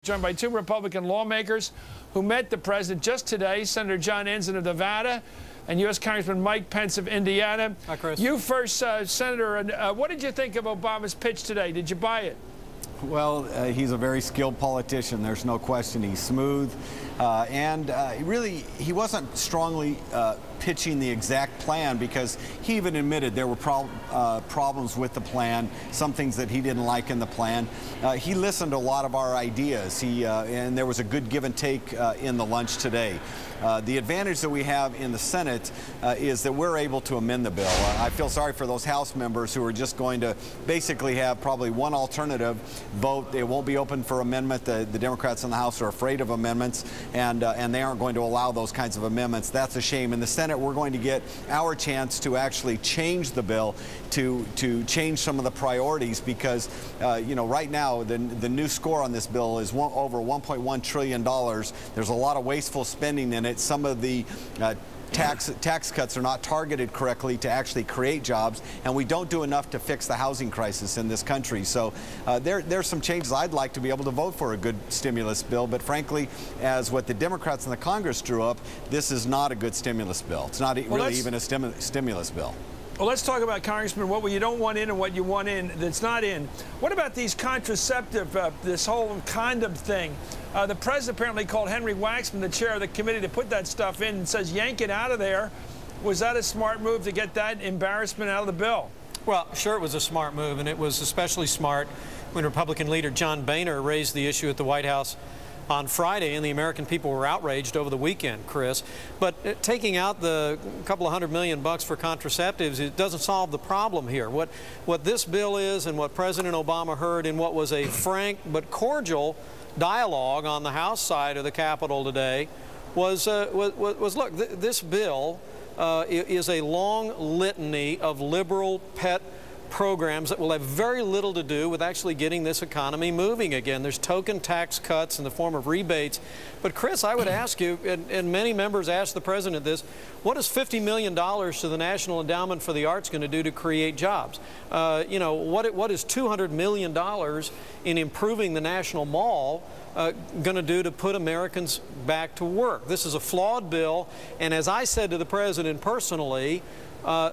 Joined by two Republican lawmakers who met the president just today, Senator Sen Ensign of Nevada and U.S. Congressman Mike Pence of Indiana. Hi, Chris. You first, Senator, what did you think of Obama's pitch today? Did you buy it? Well, he's a very skilled politician. There's no question. He's smooth. Really, he wasn't strongly pitching the exact plan, because he even admitted there were problems with the plan, some things that he didn't like in the plan. He listened to a lot of our ideas. And there was a good give and take in the lunch today. The advantage that we have in the Senate is that we're able to amend the bill. I feel sorry for those House members who are just going to basically have probably one alternative vote. It won't be open for amendment. The Democrats in the House are afraid of amendments, and they aren't going to allow those kinds of amendments. That's a shame. In the Senate, we're going to get our chance to actually change the bill, to change some of the priorities, because you know, right now the new score on this bill is over $1.1 trillion. There's a lot of wasteful spending in it. Some of the tax cuts are not targeted correctly to actually create jobs, and we don't do enough to fix the housing crisis in this country. So there's some changes. I'd like to be able to vote for a good stimulus bill, but frankly, as what the Democrats in the Congress drew up, this is not a good stimulus bill. It's not really even a stimulus bill. Well, let's talk about, Congressman, what you don't want in and what you want in that's not in. What about these contraceptive, this whole condom thing? The president apparently called Henry Waxman, the chair of the committee, to put that stuff in and says, yank it out of there. Was that a smart move to get that embarrassment out of the bill? Well, sure, it was a smart move, and it was especially smart when Republican leader John Boehner raised the issue at the White House on Friday, and the American people were outraged over the weekend, Chris. But taking out the couple of $100 million for contraceptives, it doesn't solve the problem here. What this bill is, and what President Obama heard in what was a frank but cordial dialogue on the House side of the Capitol today, was look, this bill is a long litany of liberal pet programs that will have very little to do with actually getting this economy moving again. There's token tax cuts in the form of rebates. But Chris, I would ask you, and many members asked the president this, what is $50 million to the National Endowment for the Arts going to do to create jobs? You know, what is $200 million in improving the National Mall going to do to put Americans back to work? This is a flawed bill, and as I said to the president personally,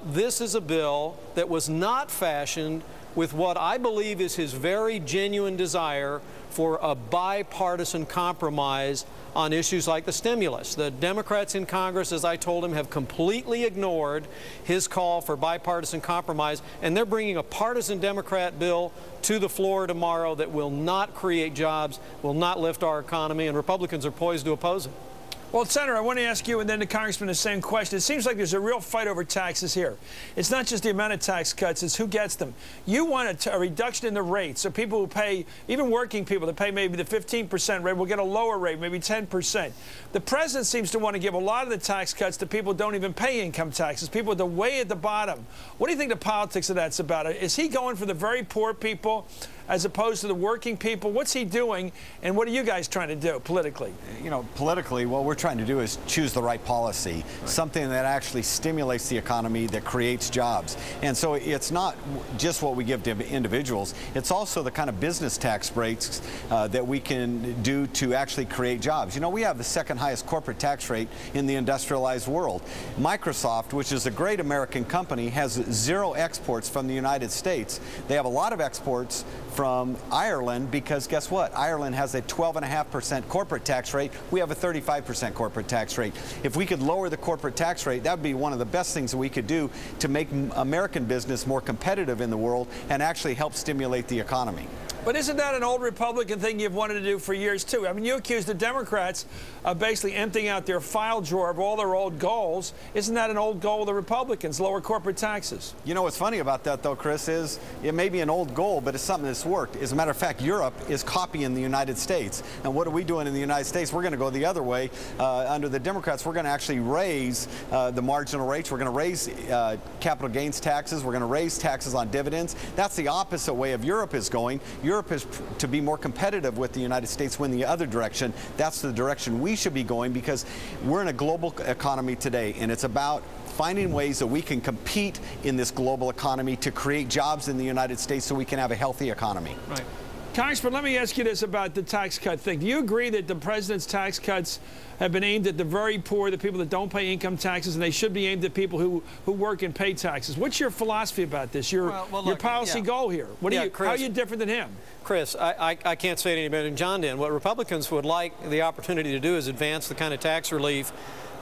this is a bill that was not fashioned with what I believe is his very genuine desire for a bipartisan compromise on issues like the stimulus. The Democrats in Congress, as I told him, have completely ignored his call for bipartisan compromise, and they're bringing a partisan Democrat bill to the floor tomorrow that will not create jobs, will not lift our economy, and Republicans are poised to oppose it. Well, Senator, I want to ask you and then the Congressman the same question. It seems like there's a real fight over taxes here. It's not just the amount of tax cuts, it's who gets them. You want a reduction in the rate, so people who pay, even working people that pay maybe the 15% rate will get a lower rate, maybe 10%. The president seems to want to give a lot of the tax cuts to people who don't even pay income taxes, people at the way at the bottom. What do you think the politics of that's about? Is he going for the very poor people as opposed to the working people? What's he doing, and what are you guys trying to do politically? You know, politically, what we're trying to do is choose the right policy, something that actually stimulates the economy, that creates jobs. And so it's not just what we give to individuals, it's also the kind of business tax breaks that we can do to actually create jobs. You know, we have the second highest corporate tax rate in the industrialized world. Microsoft, which is a great American company, has zero exports from the United States. They have a lot of exports from Ireland, because guess what? Ireland has a 12.5% corporate tax rate. We have a 35% corporate tax rate. If we could lower the corporate tax rate, that would be one of the best things that we could do to make American business more competitive in the world and actually help stimulate the economy. But isn't that an old Republican thing you've wanted to do for years, too? I mean, you accuse the Democrats of basically emptying out their file drawer of all their old goals. Isn't that an old goal of the Republicans, lower corporate taxes? You know what's funny about that, though, Chris, is it may be an old goal, but it's something that's worked. As a matter of fact, Europe is copying the United States. And what are we doing in the United States? We're going to go the other way. Under the Democrats, we're going to actually raise the marginal rates. We're going to raise capital gains taxes. We're going to raise taxes on dividends. That's the opposite way of Europe is going. Europe is to be more competitive with the United States, went the other direction. That's the direction we should be going, because we're in a global economy today, and it's about finding ways that we can compete in this global economy to create jobs in the United States so we can have a healthy economy. Right. Congressman, let me ask you this about the tax cut thing. Do you agree that the president's tax cuts have been aimed at the very poor, the people that don't pay income taxes, and they should be aimed at people who work and pay taxes? What's your philosophy about this, your policy goal here? What do Chris, how are you different than him? Chris, I can't say it any better than John did. What Republicans would like the opportunity to do is advance the kind of tax relief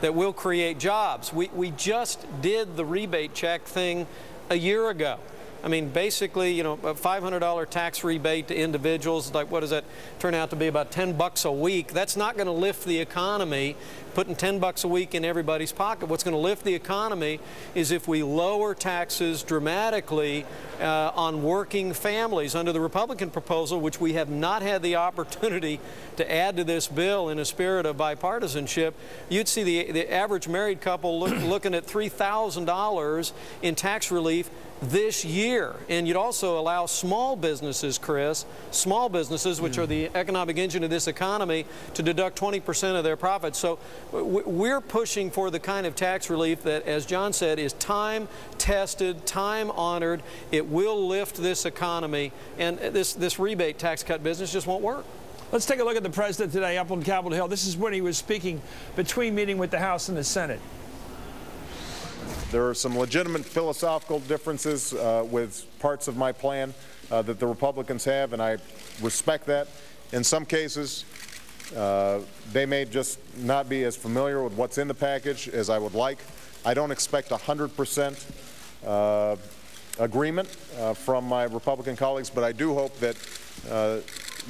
that will create jobs. We just did the rebate check thing a year ago. I mean, basically, you know, a $500 tax rebate to individuals, like what does that turn out to be, about $10 a week? That's not going to lift the economy, putting $10 a week in everybody's pocket. What's going to lift the economy is if we lower taxes dramatically on working families. Under the Republican proposal, which we have not had the opportunity to add to this bill in a spirit of bipartisanship, you'd see the average married couple looking at $3,000 in tax relief this year. And you'd also allow small businesses, Chris, small businesses, which are the economic engine of this economy, to deduct 20% of their profits. So we're pushing for the kind of tax relief that, as John said, is time-tested, time-honored. It will lift this economy, and this rebate tax cut business just won't work. Let's take a look at the president today up on Capitol Hill. This is when he was speaking between meeting with the House and the Senate. There are some legitimate philosophical differences with parts of my plan that the Republicans have, and I respect that. In some cases, they may just not be as familiar with what's in the package as I would like. I don't expect 100% agreement from my Republican colleagues, but I do hope that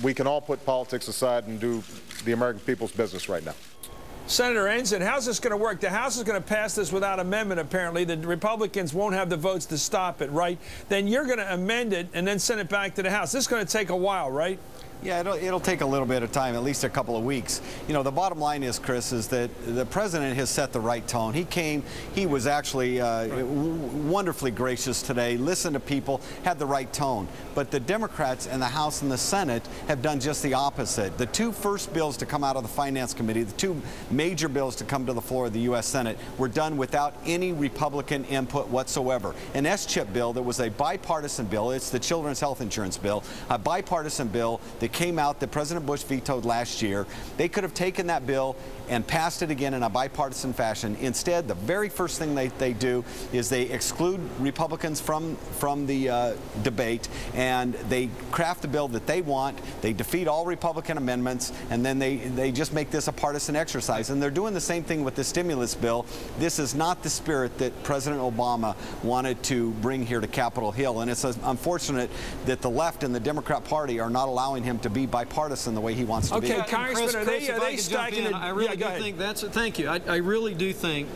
we can all put politics aside and do the American people's business right now. Senator Ensign, how's this going to work? The House is going to pass this without amendment, apparently. The Republicans won't have the votes to stop it, right? Then you're going to amend it and then send it back to the House. This is going to take a while, right? Yeah, it'll take a little bit of time, at least a couple of weeks. You know, the bottom line is, Chris, is that the president has set the right tone. He was actually wonderfully gracious today, listened to people, had the right tone. But the Democrats in the House and the Senate have done just the opposite. The two first bills to come out of the Finance Committee, the two major bills to come to the floor of the U.S. Senate, were done without any Republican input whatsoever. An S-chip bill that was a bipartisan bill, it's the Children's Health Insurance Bill, a bipartisan bill that came out that President Bush vetoed last year. They could have taken that bill and passed it again in a bipartisan fashion. Instead, the very first thing they do is they exclude Republicans from the debate, and they craft the bill that they want. They defeat all Republican amendments, and then they just make this a partisan exercise. And they're doing the same thing with the stimulus bill. This is not the spirit that President Obama wanted to bring here to Capitol Hill, and it's unfortunate that the left and the Democrat Party are not allowing him to be bipartisan the way he wants to be. Okay, Congressman, are they stacking it? I really do think that's it. Thank you. I really do think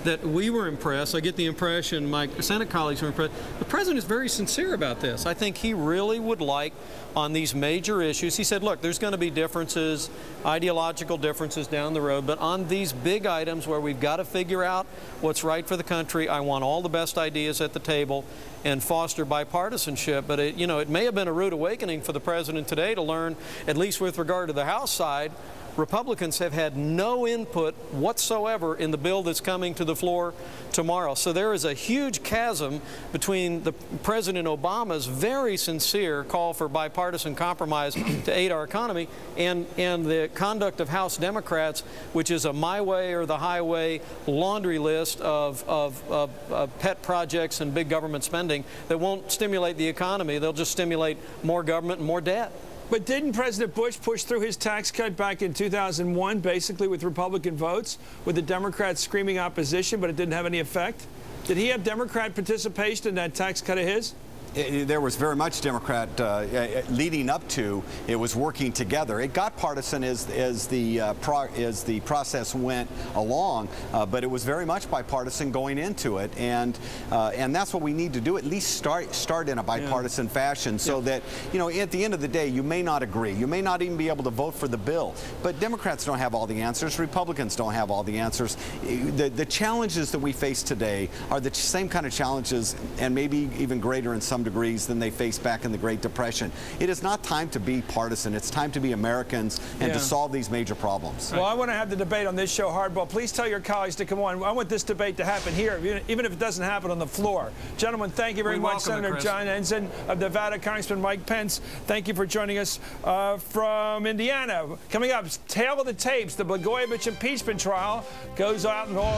that we were impressed. I get the impression my Senate colleagues were impressed. The president is very sincere about this. I think he really would like, on these major issues, he said, look, there's going to be differences, ideological differences down the road, but on these big items where we've got to figure out what's right for the country, I want all the best ideas at the table and foster bipartisanship. But it may have been a rude awakening for the president today to learn, at least with regard to the House side, Republicans have had no input whatsoever in the bill that's coming to the floor tomorrow. So there is a huge chasm between President Obama's very sincere call for bipartisan compromise to aid our economy and the conduct of House Democrats, which is a my way or the highway laundry list of pet projects and big government spending that won't stimulate the economy. They'll just stimulate more government and more debt. But didn't President Bush push through his tax cut back in 2001, basically with Republican votes, with the Democrats screaming opposition, but it didn't have any effect? Did he have Democrat participation in that tax cut of his? There was very much Democrat leading up to it was working together. It got partisan as the process went along, but it was very much bipartisan going into it, and that's what we need to do. At least start in a bipartisan fashion, so that at the end of the day, you may not agree, you may not even be able to vote for the bill, but Democrats don't have all the answers. Republicans don't have all the answers. The challenges that we face today are the same kind of challenges, and maybe even greater in some degrees than they faced back in the Great Depression. It is not time to be partisan. It's time to be Americans and to solve these major problems. Well, I want to have the debate on this show, Hardball. Please tell your colleagues to come on. I want this debate to happen here, even if it doesn't happen on the floor. Gentlemen, thank you very much. Senator Sen Ensign of Nevada, Congressman Mike Pence, thank you for joining us from Indiana. Coming up, tail of the tapes, the Blagojevich impeachment trial goes out in all